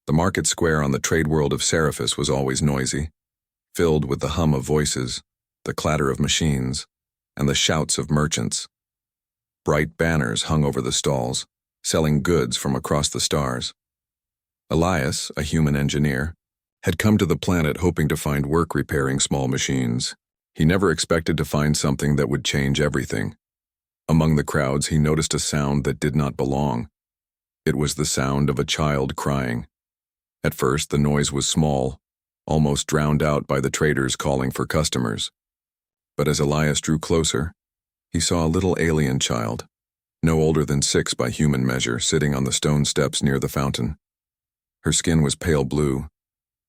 The market square on the trade world of Seriphus was always noisy, filled with the hum of voices, the clatter of machines, and the shouts of merchants. Bright banners hung over the stalls, selling goods from across the stars. Elias, a human engineer, had come to the planet hoping to find work repairing small machines. He never expected to find something that would change everything. Among the crowds, he noticed a sound that did not belong. It was the sound of a child crying. At first, the noise was small, almost drowned out by the traders calling for customers. But as Elias drew closer, he saw a little alien child, no older than 6 by human measure, sitting on the stone steps near the fountain. Her skin was pale blue,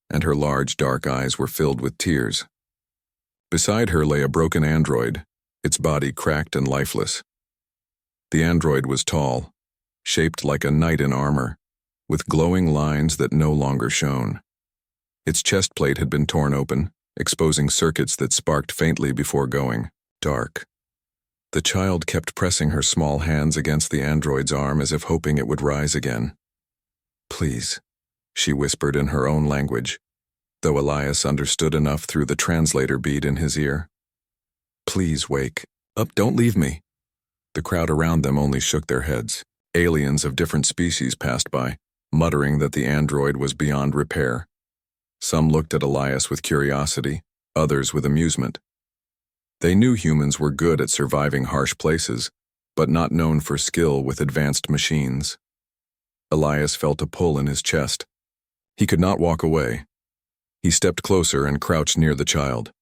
and her large dark eyes were filled with tears. Beside her lay a broken android, its body cracked and lifeless. The android was tall, shaped like a knight in armor, with glowing lines that no longer shone. Its chest plate had been torn open, exposing circuits that sparked faintly before going dark. The child kept pressing her small hands against the android's arm as if hoping it would rise again. "Please," she whispered in her own language, though Elias understood enough through the translator bead in his ear. "Please wake up, don't leave me." The crowd around them only shook their heads. Aliens of different species passed by, muttering that the android was beyond repair. Some looked at Elias with curiosity, others with amusement. They knew humans were good at surviving harsh places, but not known for skill with advanced machines. Elias felt a pull in his chest. He could not walk away. He stepped closer and crouched near the child.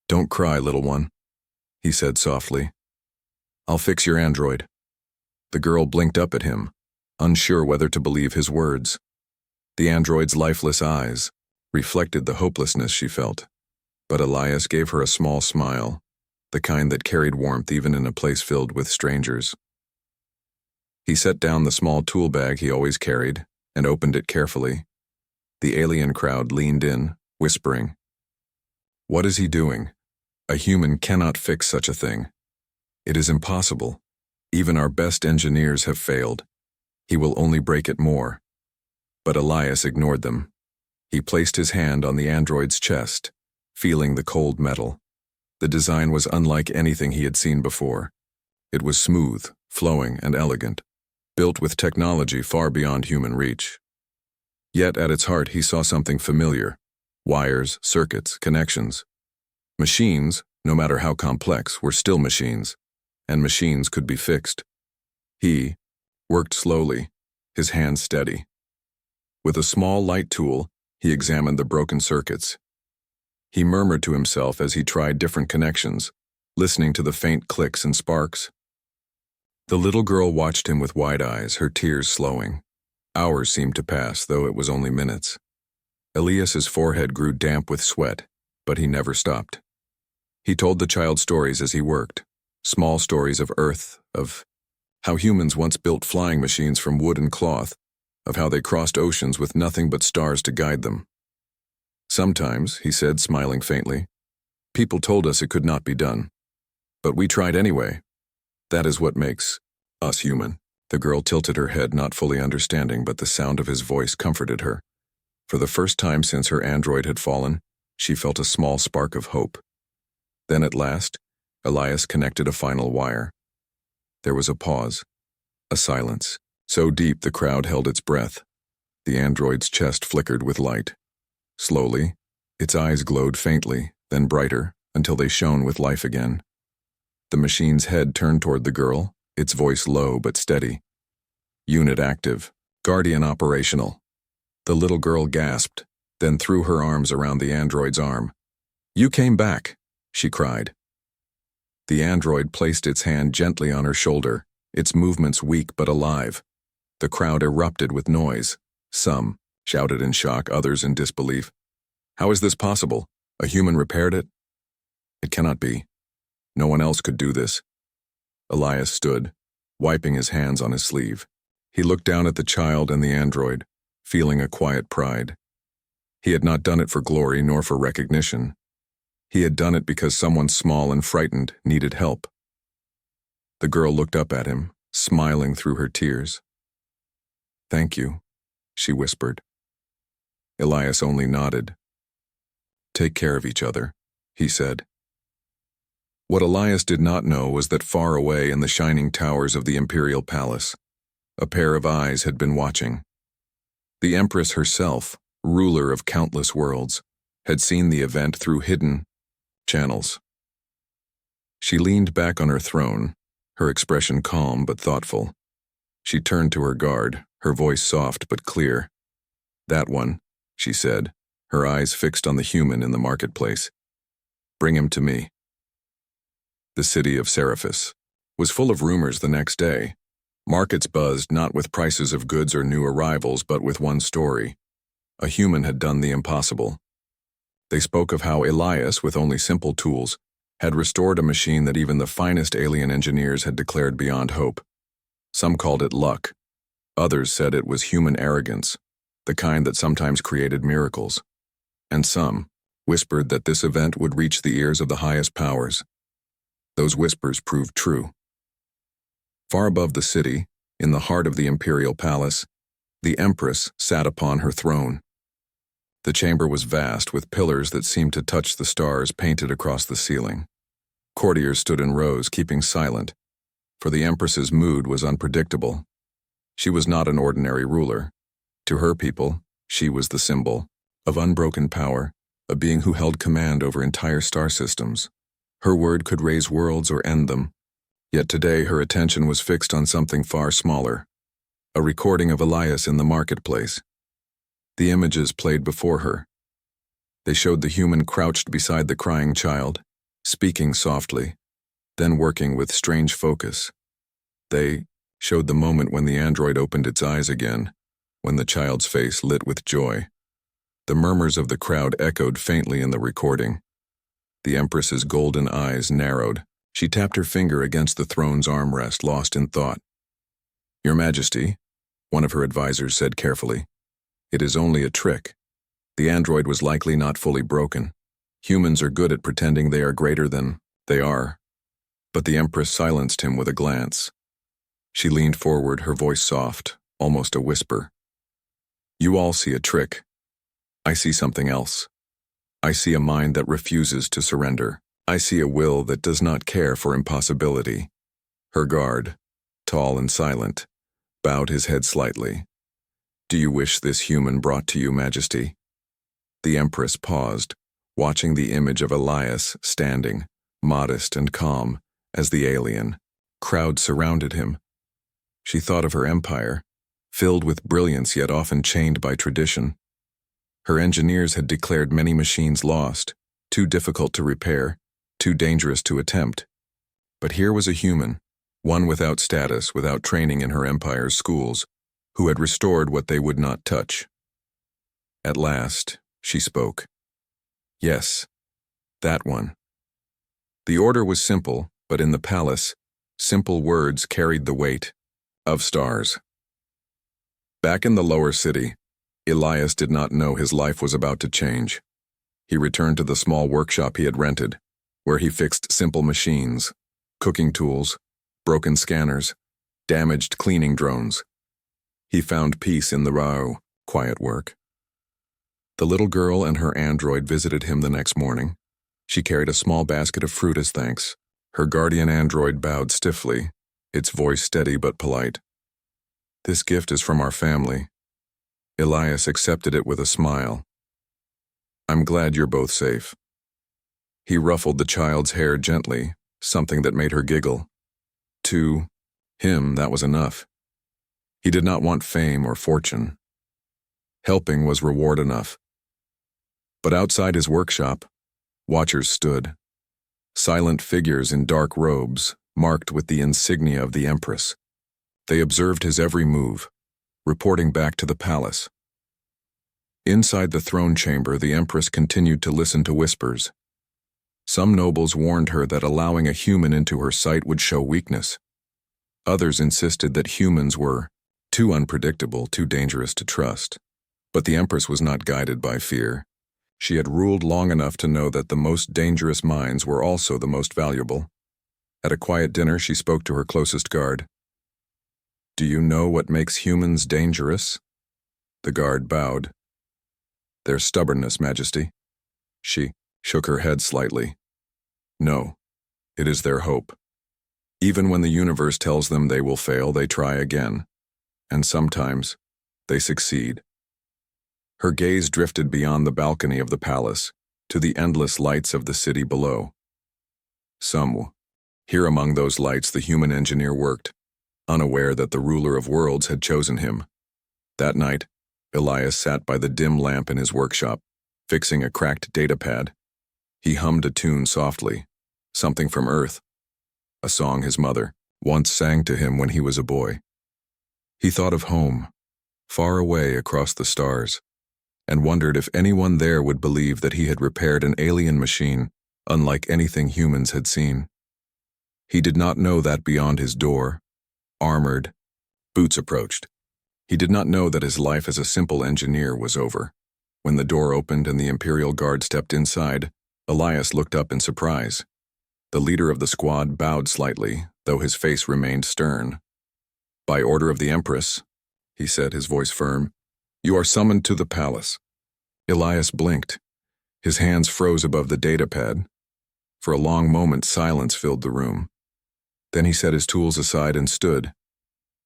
"Don't cry, little one," he said softly. "I'll fix your android." The girl blinked up at him, unsure whether to believe his words. The android's lifeless eyes reflected the hopelessness she felt, but Elias gave her a small smile, the kind that carried warmth even in a place filled with strangers. He set down the small tool bag he always carried and opened it carefully. The alien crowd leaned in, whispering, "What is he doing? A human cannot fix such a thing. It is impossible. Even our best engineers have failed. He will only break it more." But Elias ignored them. He placed his hand on the android's chest, feeling the cold metal. The design was unlike anything he had seen before. It was smooth, flowing, and elegant, built with technology far beyond human reach. Yet at its heart he saw something familiar: wires, circuits, connections. Machines, no matter how complex, were still machines, and machines could be fixed. He worked slowly, his hands steady. With a small light tool, he examined the broken circuits. He murmured to himself as he tried different connections, listening to the faint clicks and sparks. The little girl watched him with wide eyes, her tears slowing. Hours seemed to pass, though it was only minutes. Elias's forehead grew damp with sweat, but he never stopped. He told the child stories as he worked, small stories of Earth, of how humans once built flying machines from wood and cloth, of how they crossed oceans with nothing but stars to guide them. "Sometimes," he said, smiling faintly, "people told us it could not be done. But we tried anyway. That is what makes us human." The girl tilted her head, not fully understanding, but the sound of his voice comforted her. For the first time since her android had fallen, she felt a small spark of hope. Then at last, Elias connected a final wire. There was a pause, a silence, so deep the crowd held its breath. The android's chest flickered with light. Slowly, its eyes glowed faintly, then brighter, until they shone with life again. The machine's head turned toward the girl, its voice low but steady. "Unit active. Guardian operational." The little girl gasped, then threw her arms around the android's arm. "You came back," she cried. The android placed its hand gently on her shoulder, its movements weak but alive. The crowd erupted with noise. Some shouted in shock, others in disbelief. "How is this possible? A human repaired it?" "It cannot be. No one else could do this." Elias stood, wiping his hands on his sleeve. He looked down at the child and the android, feeling a quiet pride. He had not done it for glory nor for recognition. He had done it because someone small and frightened needed help. The girl looked up at him, smiling through her tears. "Thank you," she whispered. Elias only nodded. "Take care of each other," he said. What Elias did not know was that far away in the shining towers of the Imperial Palace, a pair of eyes had been watching. The Empress herself, ruler of countless worlds, had seen the event through hidden channels. She leaned back on her throne, her expression calm but thoughtful. She turned to her guard, her voice soft but clear. "That one," she said, her eyes fixed on the human in the marketplace. "Bring him to me." The city of Seraphis was full of rumors the next day. Markets buzzed not with prices of goods or new arrivals, but with one story. A human had done the impossible. They spoke of how Elias, with only simple tools, had restored a machine that even the finest alien engineers had declared beyond hope. Some called it luck. Others said it was human arrogance, the kind that sometimes created miracles. And some whispered that this event would reach the ears of the highest powers. Those whispers proved true. Far above the city, in the heart of the Imperial Palace, the Empress sat upon her throne. The chamber was vast, with pillars that seemed to touch the stars painted across the ceiling. Courtiers stood in rows, keeping silent, for the Empress's mood was unpredictable. She was not an ordinary ruler. To her people, she was the symbol of unbroken power, a being who held command over entire star systems. Her word could raise worlds or end them. Yet today her attention was fixed on something far smaller, a recording of Elias in the marketplace. The images played before her. They showed the human crouched beside the crying child, speaking softly, then working with strange focus. They showed the moment when the android opened its eyes again, when the child's face lit with joy. The murmurs of the crowd echoed faintly in the recording. The Empress's golden eyes narrowed. She tapped her finger against the throne's armrest, lost in thought. "Your Majesty," one of her advisors said carefully, "it is only a trick. The android was likely not fully broken. Humans are good at pretending they are greater than they are." But the Empress silenced him with a glance. She leaned forward, her voice soft, almost a whisper. "You all see a trick. I see something else. I see a mind that refuses to surrender. I see a will that does not care for impossibility." Her guard, tall and silent, bowed his head slightly. "Do you wish this human brought to you, Majesty?" The Empress paused, watching the image of Elias standing, modest and calm, as the alien. Crowds surrounded him. She thought of her empire, filled with brilliance yet often chained by tradition. Her engineers had declared many machines lost, too difficult to repair, too dangerous to attempt. But here was a human, one without status, without training in her empire's schools, who had restored what they would not touch. At last, she spoke. "Yes, that one." The order was simple, but in the palace, simple words carried the weight of stars. Back in the lower city, Elias did not know his life was about to change. He returned to the small workshop he had rented, where he fixed simple machines, cooking tools, broken scanners, damaged cleaning drones. He found peace in the raw, quiet work. The little girl and her android visited him the next morning. She carried a small basket of fruit as thanks. Her guardian android bowed stiffly, its voice steady but polite. "This gift is from our family." Elias accepted it with a smile. "I'm glad you're both safe." He ruffled the child's hair gently, something that made her giggle. To him, that was enough. He did not want fame or fortune. Helping was reward enough. But outside his workshop, watchers stood. Silent figures in dark robes, marked with the insignia of the Empress. They observed his every move, reporting back to the palace. Inside the throne chamber, the Empress continued to listen to whispers. Some nobles warned her that allowing a human into her sight would show weakness. Others insisted that humans were too unpredictable, too dangerous to trust. But the Empress was not guided by fear. She had ruled long enough to know that the most dangerous minds were also the most valuable. At a quiet dinner, she spoke to her closest guard. "Do you know what makes humans dangerous?" The guard bowed. Their stubbornness, Majesty. She shook her head slightly. No, it is their hope. Even when the universe tells them they will fail, they try again. And sometimes, they succeed. Her gaze drifted beyond the balcony of the palace, to the endless lights of the city below. Here among those lights the human engineer worked, unaware that the ruler of worlds had chosen him. That night, Elias sat by the dim lamp in his workshop, fixing a cracked datapad. He hummed a tune softly, something from Earth, a song his mother once sang to him when he was a boy. He thought of home, far away across the stars, and wondered if anyone there would believe that he had repaired an alien machine unlike anything humans had seen. He did not know that beyond his door, armored, boots approached. He did not know that his life as a simple engineer was over. When the door opened and the Imperial Guard stepped inside, Elias looked up in surprise. The leader of the squad bowed slightly, though his face remained stern. "By order of the Empress," he said, his voice firm, "you are summoned to the palace." Elias blinked. His hands froze above the datapad. For a long moment, silence filled the room. Then he set his tools aside and stood.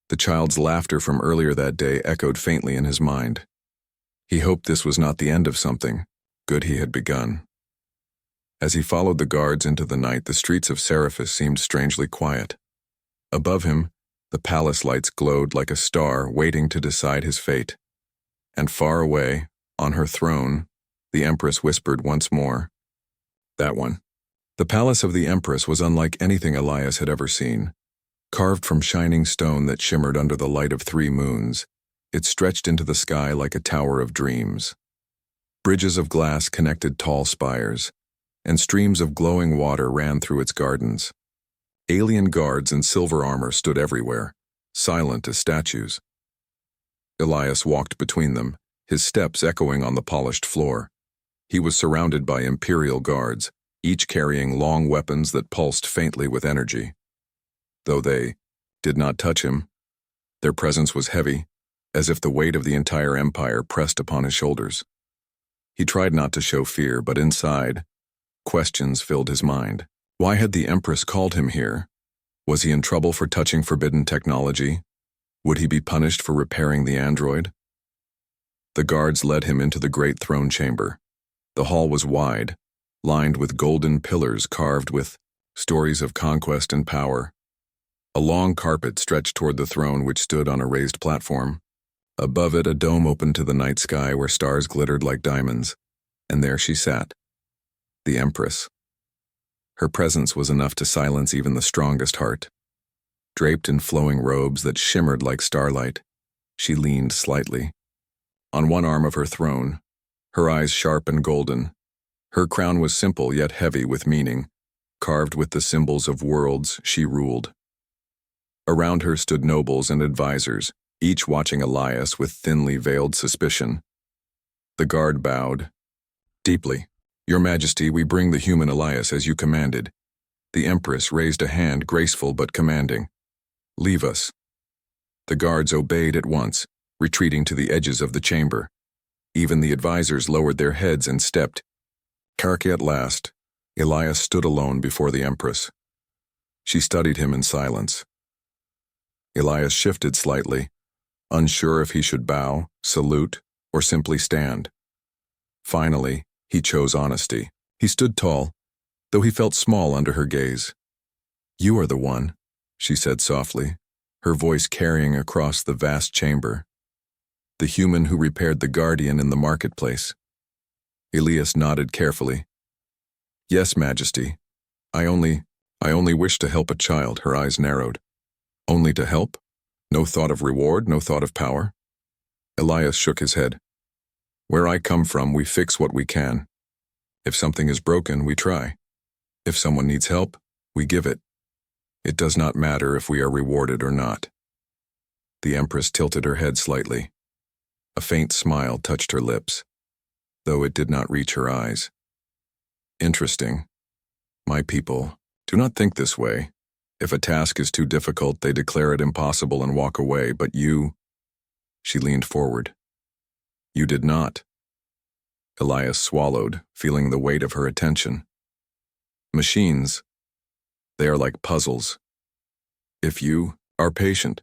The child's laughter from earlier that day echoed faintly in his mind. He hoped this was not the end of something good he had begun. As he followed the guards into the night, the streets of Seraphis seemed strangely quiet. Above him, the palace lights glowed like a star waiting to decide his fate. And far away, on her throne, the Empress whispered once more, "That one." The palace of the Empress was unlike anything Elias had ever seen. Carved from shining stone that shimmered under the light of 3 moons, it stretched into the sky like a tower of dreams. Bridges of glass connected tall spires, and streams of glowing water ran through its gardens. Alien guards in silver armor stood everywhere, silent as statues. Elias walked between them, his steps echoing on the polished floor. He was surrounded by Imperial guards, each carrying long weapons that pulsed faintly with energy. Though they did not touch him, their presence was heavy, as if the weight of the entire empire pressed upon his shoulders. He tried not to show fear, but inside, questions filled his mind. Why had the Empress called him here? Was he in trouble for touching forbidden technology? Would he be punished for repairing the android? The guards led him into the great throne chamber. The hall was wide, lined with golden pillars carved with stories of conquest and power. A long carpet stretched toward the throne, which stood on a raised platform. Above it, a dome opened to the night sky where stars glittered like diamonds, and there she sat, the Empress. Her presence was enough to silence even the strongest heart. Draped in flowing robes that shimmered like starlight, she leaned slightly. On one arm of her throne, her eyes sharp and golden, her crown was simple yet heavy with meaning, carved with the symbols of worlds she ruled. Around her stood nobles and advisors, each watching Elias with thinly veiled suspicion. The guard bowed. "Deeply. Your Majesty, we bring the human Elias as you commanded." The Empress raised a hand, graceful but commanding. "Leave us." The guards obeyed at once, retreating to the edges of the chamber. Even the advisors lowered their heads and stepped. At last, Elias stood alone before the Empress. She studied him in silence. Elias shifted slightly, unsure if he should bow, salute, or simply stand. Finally, he chose honesty. He stood tall, though he felt small under her gaze. "You are the one," she said softly, her voice carrying across the vast chamber. "The human who repaired the Guardian in the marketplace." Elias nodded carefully. "Yes, Majesty. I only wish to help a child." Her eyes narrowed. "Only to help? No thought of reward, no thought of power?" Elias shook his head. "Where I come from, we fix what we can. If something is broken, we try. If someone needs help, we give it. It does not matter if we are rewarded or not." The Empress tilted her head slightly. A faint smile touched her lips, though it did not reach her eyes. "Interesting. My people do not think this way. If a task is too difficult, they declare it impossible and walk away, but you..." She leaned forward. "You did not." Elias swallowed, feeling the weight of her attention. Machines. They are like puzzles. If you are patient,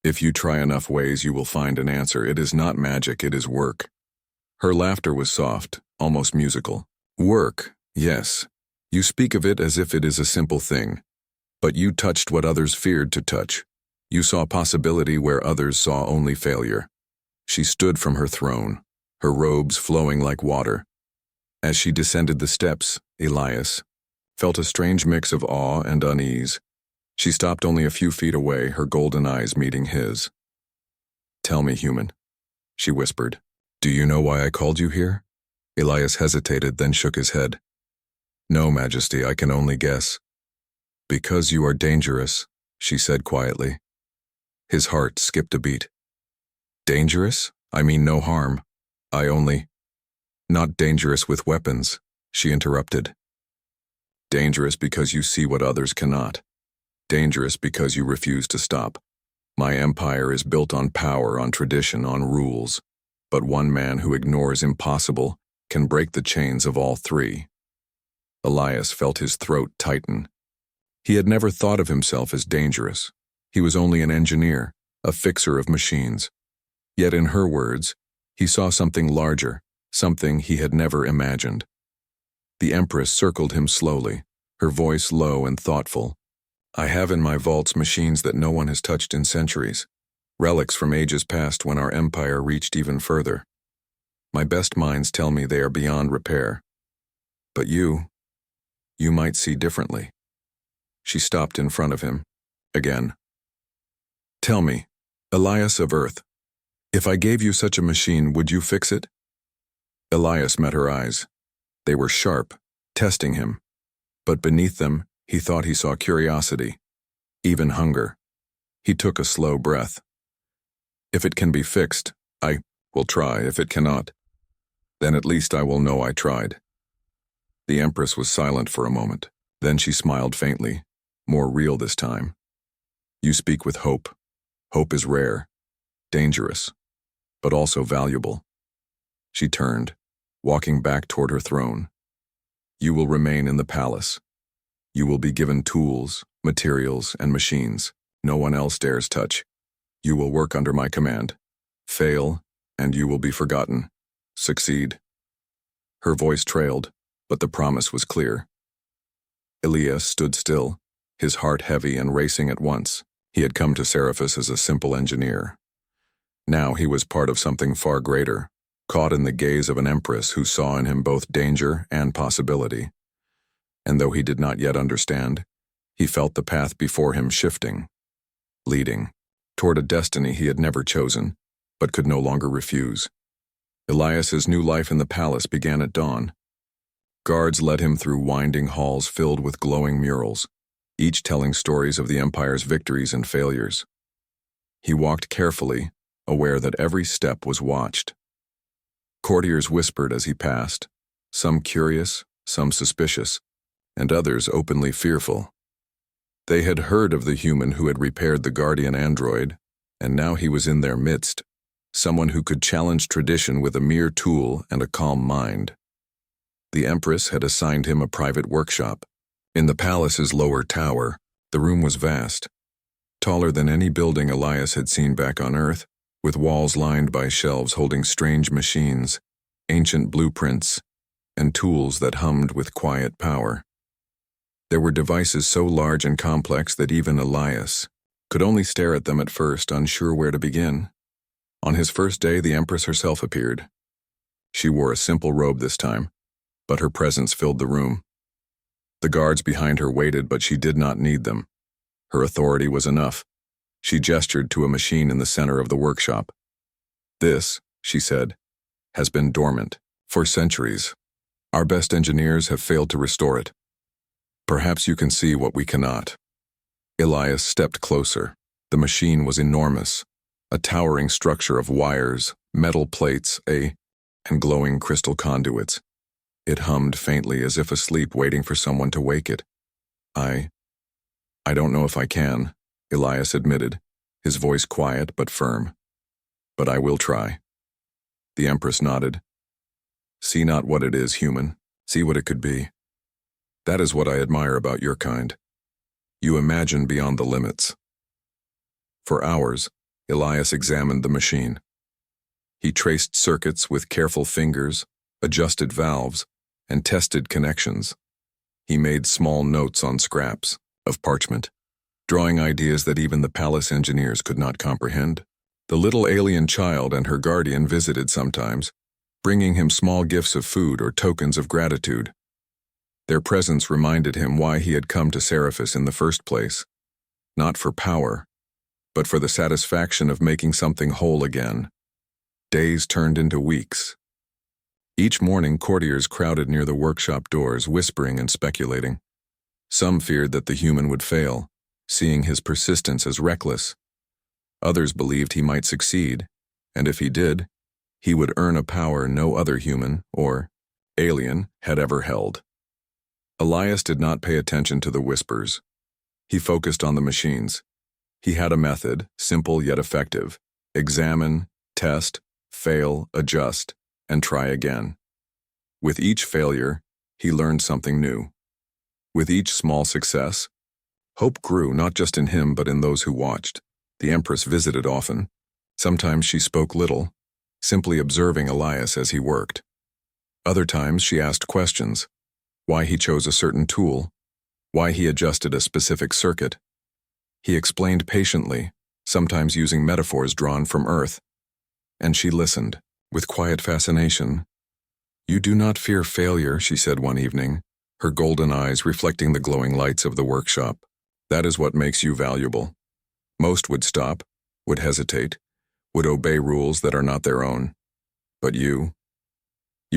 if you try enough ways, you will find an answer. It is not magic, it is work. Her laughter was soft, almost musical. Work, yes. You speak of it as if it is a simple thing. But you touched what others feared to touch. You saw possibility where others saw only failure. She stood from her throne, her robes flowing like water. As she descended the steps, Elias felt a strange mix of awe and unease. She stopped only a few feet away, her golden eyes meeting his. "Tell me, human," she whispered. "Do you know why I called you here?" Elias hesitated, then shook his head. "No, Majesty, I can only guess." "Because you are dangerous," she said quietly. His heart skipped a beat. "Dangerous? I mean no harm. I only—" "Not dangerous with weapons," she interrupted. "Dangerous because you see what others cannot. Dangerous because you refuse to stop. My empire is built on power, on tradition, on rules. But one man who ignores impossible can break the chains of all three." Elias felt his throat tighten. He had never thought of himself as dangerous. He was only an engineer, a fixer of machines. Yet in her words, he saw something larger, something he had never imagined. The Empress circled him slowly, her voice low and thoughtful. "I have in my vaults machines that no one has touched in centuries, relics from ages past when our empire reached even further. My best minds tell me they are beyond repair. But you might see differently." She stopped in front of him, again. "Tell me, Elias of Earth, if I gave you such a machine, would you fix it?" Elias met her eyes. They were sharp, testing him. But beneath them, he thought he saw curiosity, even hunger. He took a slow breath. "If it can be fixed, I will try. If it cannot, then at least I will know I tried." The Empress was silent for a moment. Then she smiled faintly, more real this time. "You speak with hope. Hope is rare, dangerous, but also valuable." She turned, walking back toward her throne. "You will remain in the palace. You will be given tools, materials, and machines no one else dares touch. You will work under my command. Fail, and you will be forgotten. Succeed." Her voice trailed, but the promise was clear. Elias stood still, his heart heavy and racing at once. He had come to Seraphis as a simple engineer. Now he was part of something far greater, caught in the gaze of an Empress who saw in him both danger and possibility. And though he did not yet understand, he felt the path before him shifting, leading toward a destiny he had never chosen, but could no longer refuse. Elias's new life in the palace began at dawn. Guards led him through winding halls filled with glowing murals, each telling stories of the Empire's victories and failures. He walked carefully, aware that every step was watched. Courtiers whispered as he passed, some curious, some suspicious, and others openly fearful. They had heard of the human who had repaired the guardian android, and now he was in their midst, someone who could challenge tradition with a mere tool and a calm mind. The Empress had assigned him a private workshop. In the palace's lower tower, the room was vast, taller than any building Elias had seen back on Earth, with walls lined by shelves holding strange machines, ancient blueprints, and tools that hummed with quiet power. There were devices so large and complex that even Elias could only stare at them at first, unsure where to begin. On his first day, the Empress herself appeared. She wore a simple robe this time, but her presence filled the room. The guards behind her waited, but she did not need them. Her authority was enough. She gestured to a machine in the center of the workshop. "This," she said, "has been dormant for centuries. Our best engineers have failed to restore it. Perhaps you can see what we cannot." Elias stepped closer. The machine was enormous, a towering structure of wires, metal plates, and glowing crystal conduits. It hummed faintly as if asleep, waiting for someone to wake it. I don't know if I can," Elias admitted, his voice quiet but firm. "But I will try." The Empress nodded. See not what it is, human. See what it could be. That is what I admire about your kind. You imagine beyond the limits. For hours, Elias examined the machine. He traced circuits with careful fingers, adjusted valves, and tested connections. He made small notes on scraps of parchment, drawing ideas that even the palace engineers could not comprehend. The little alien child and her guardian visited sometimes, bringing him small gifts of food or tokens of gratitude. Their presence reminded him why he had come to Seraphis in the first place, not for power, but for the satisfaction of making something whole again. Days turned into weeks. Each morning, courtiers crowded near the workshop doors, whispering and speculating. Some feared that the human would fail, seeing his persistence as reckless. Others believed he might succeed, and if he did, he would earn a power no other human, or alien, had ever held. Elias did not pay attention to the whispers. He focused on the machines. He had a method, simple yet effective: examine, test, fail, adjust, and try again. With each failure, he learned something new. With each small success, hope grew not just in him but in those who watched. The Empress visited often. Sometimes she spoke little, simply observing Elias as he worked. Other times she asked questions: why he chose a certain tool, why he adjusted a specific circuit. He explained patiently, sometimes using metaphors drawn from Earth, and she listened, with quiet fascination. "You do not fear failure," she said one evening, her golden eyes reflecting the glowing lights of the workshop. "That is what makes you valuable. Most would stop, would hesitate, would obey rules that are not their own. But you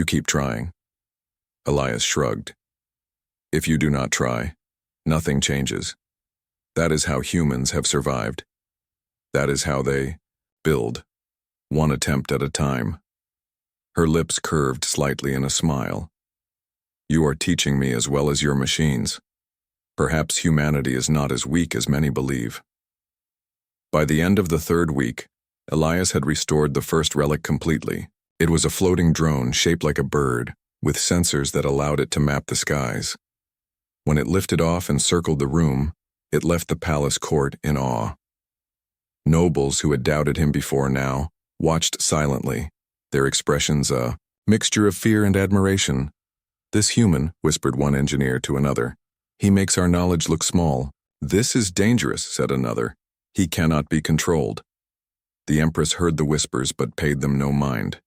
keep trying." Elias shrugged. "If you do not try, nothing changes. That is how humans have survived. That is how they build, one attempt at a time." Her lips curved slightly in a smile. "You are teaching me as well as your machines. Perhaps humanity is not as weak as many believe." By the end of the third week, Elias had restored the first relic completely. It was a floating drone shaped like a bird, with sensors that allowed it to map the skies. When it lifted off and circled the room, it left the palace court in awe. Nobles who had doubted him before now watched silently, their expressions a mixture of fear and admiration. "This human," whispered one engineer to another, "he makes our knowledge look small." "This is dangerous," said another. "He cannot be controlled." The Empress heard the whispers but paid them no mind.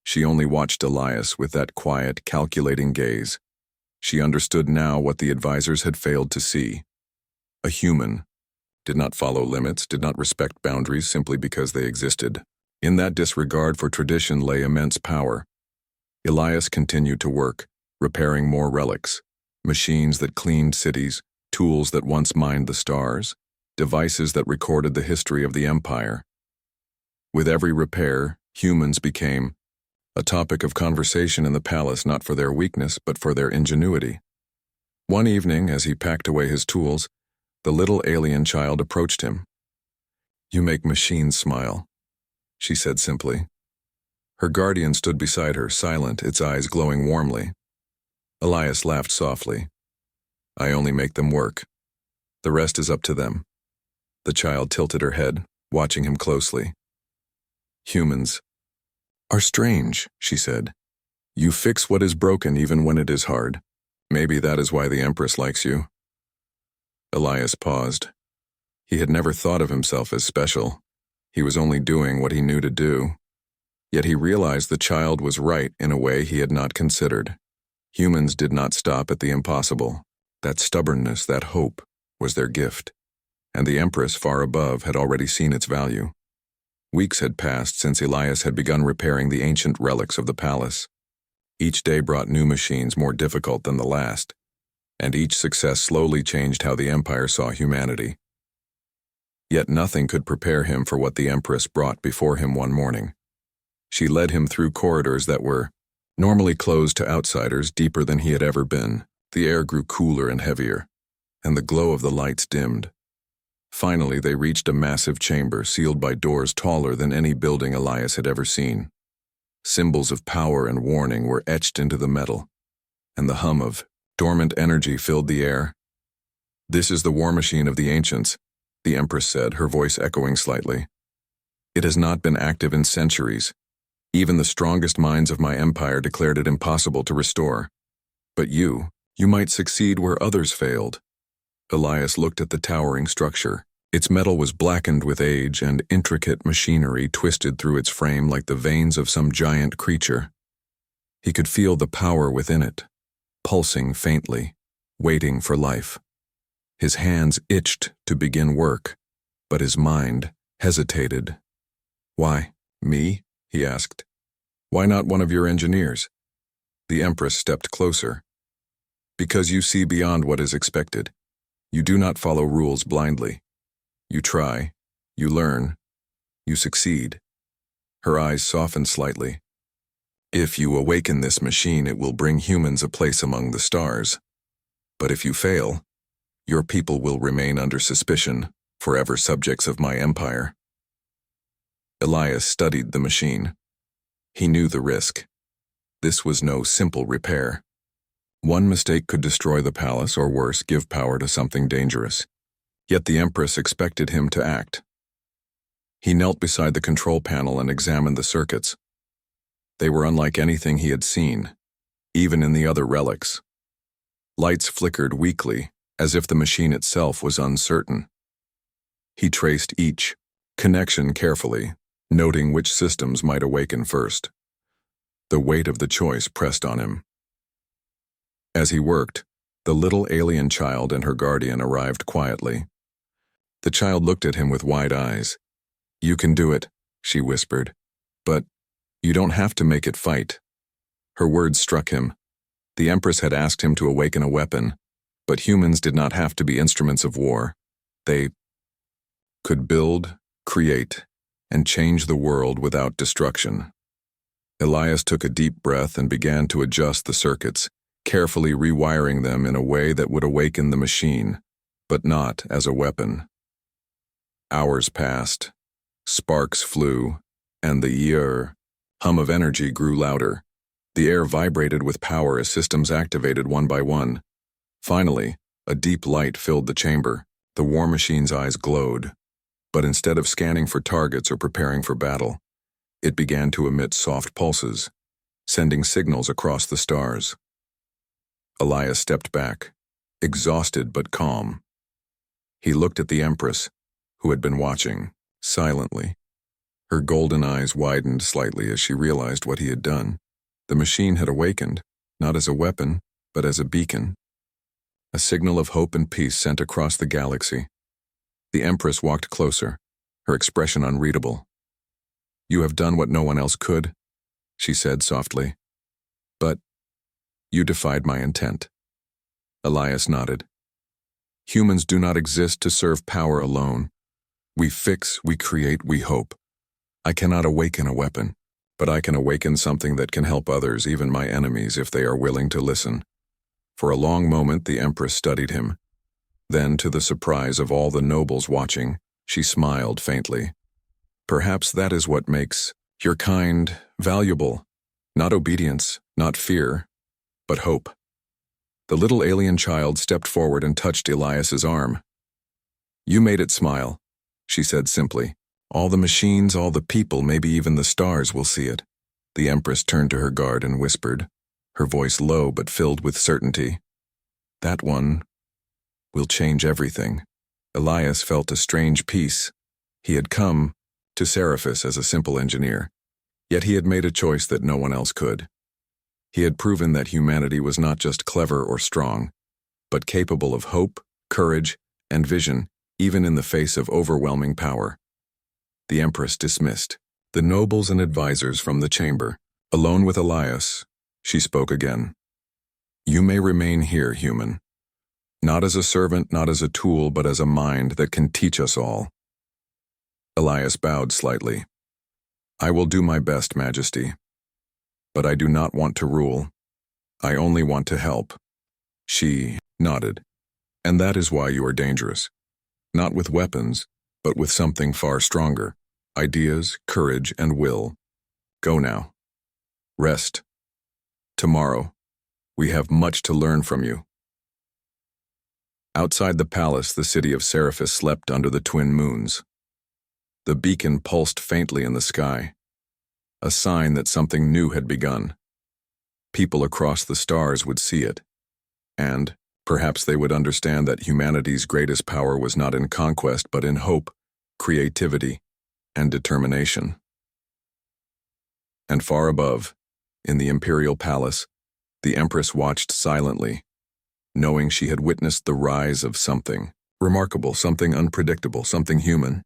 She only watched Elias with that quiet, calculating gaze. She understood now what the advisors had failed to see. A human did not follow limits, did not respect boundaries simply because they existed. In that disregard for tradition lay immense power. Elias continued to work, repairing more relics, machines that cleaned cities, tools that once mined the stars, devices that recorded the history of the empire. With every repair, humans became a topic of conversation in the palace, not for their weakness but for their ingenuity. One evening, as he packed away his tools, the little alien child approached him. "You make machines smile," she said simply. Her guardian stood beside her, silent, its eyes glowing warmly. Elias laughed softly. "I only make them work. The rest is up to them." The child tilted her head, watching him closely. "Humans are strange," she said. "You fix what is broken even when it is hard. Maybe that is why the Empress likes you." Elias paused. He had never thought of himself as special. He was only doing what he knew to do. Yet he realized the child was right in a way he had not considered. Humans did not stop at the impossible. That stubbornness, that hope, was their gift. And the Empress, far above, had already seen its value. Weeks had passed since Elias had begun repairing the ancient relics of the palace. Each day brought new machines more difficult than the last, and each success slowly changed how the empire saw humanity. Yet nothing could prepare him for what the Empress brought before him one morning. She led him through corridors that were normally closed to outsiders, deeper than he had ever been. The air grew cooler and heavier, and the glow of the lights dimmed. Finally, they reached a massive chamber sealed by doors taller than any building Elias had ever seen. Symbols of power and warning were etched into the metal, and the hum of dormant energy filled the air. "This is the war machine of the ancients," the Empress said, her voice echoing slightly. "It has not been active in centuries. Even the strongest minds of my empire declared it impossible to restore. But you might succeed where others failed." Elias looked at the towering structure. Its metal was blackened with age, and intricate machinery twisted through its frame like the veins of some giant creature. He could feel the power within it, pulsing faintly, waiting for life. His hands itched to begin work, but his mind hesitated. "Why, me?" he asked. "Why not one of your engineers?" The Empress stepped closer. "Because you see beyond what is expected. You do not follow rules blindly. You try, you learn, you succeed." Her eyes softened slightly. "If you awaken this machine, it will bring humans a place among the stars. But if you fail, your people will remain under suspicion, forever subjects of my empire." Elias studied the machine. He knew the risk. This was no simple repair. One mistake could destroy the palace, or worse, give power to something dangerous. Yet the Empress expected him to act. He knelt beside the control panel and examined the circuits. They were unlike anything he had seen, even in the other relics. Lights flickered weakly, as if the machine itself was uncertain. He traced each connection carefully, noting which systems might awaken first. The weight of the choice pressed on him. As he worked, the little alien child and her guardian arrived quietly. The child looked at him with wide eyes. "You can do it," she whispered. "But you don't have to make it fight." Her words struck him. The Empress had asked him to awaken a weapon, but humans did not have to be instruments of war. They could build, create, and change the world without destruction. Elias took a deep breath and began to adjust the circuits, carefully rewiring them in a way that would awaken the machine, but not as a weapon. Hours passed. Sparks flew, and the hum of energy grew louder. The air vibrated with power as systems activated one by one. Finally, a deep light filled the chamber. The war machine's eyes glowed. But instead of scanning for targets or preparing for battle, it began to emit soft pulses, sending signals across the stars. Elias stepped back, exhausted but calm. He looked at the Empress, who had been watching, silently. Her golden eyes widened slightly as she realized what he had done. The machine had awakened, not as a weapon, but as a beacon. A signal of hope and peace sent across the galaxy. The Empress walked closer, her expression unreadable. "You have done what no one else could," she said softly. "But you defied my intent." Elias nodded. "Humans do not exist to serve power alone. We fix, we create, we hope. I cannot awaken a weapon, but I can awaken something that can help others, even my enemies, if they are willing to listen." For a long moment the Empress studied him. Then, to the surprise of all the nobles watching, she smiled faintly. "Perhaps that is what makes your kind valuable. Not obedience, not fear, but hope." The little alien child stepped forward and touched Elias's arm. "You made it smile," she said simply. "All the machines, all the people, maybe even the stars will see it." The Empress turned to her guard and whispered, her voice low but filled with certainty. "That one will change everything." Elias felt a strange peace. He had come to Seraphis as a simple engineer, yet he had made a choice that no one else could. He had proven that humanity was not just clever or strong, but capable of hope, courage, and vision, even in the face of overwhelming power. The Empress dismissed the nobles and advisors from the chamber. Alone with Elias, she spoke again. "You may remain here, human. Not as a servant, not as a tool, but as a mind that can teach us all." Elias bowed slightly. "I will do my best, Majesty. But I do not want to rule. I only want to help." She nodded. "And that is why you are dangerous. Not with weapons, but with something far stronger. Ideas, courage, and will. Go now." Rest. Tomorrow, we have much to learn from you. Outside the palace, the city of Seraphis slept under the twin moons. The beacon pulsed faintly in the sky, a sign that something new had begun. People across the stars would see it, and perhaps they would understand that humanity's greatest power was not in conquest but in hope, creativity, and determination. And far above, in the imperial palace, the Empress watched silently, knowing she had witnessed the rise of something remarkable, something unpredictable, something human.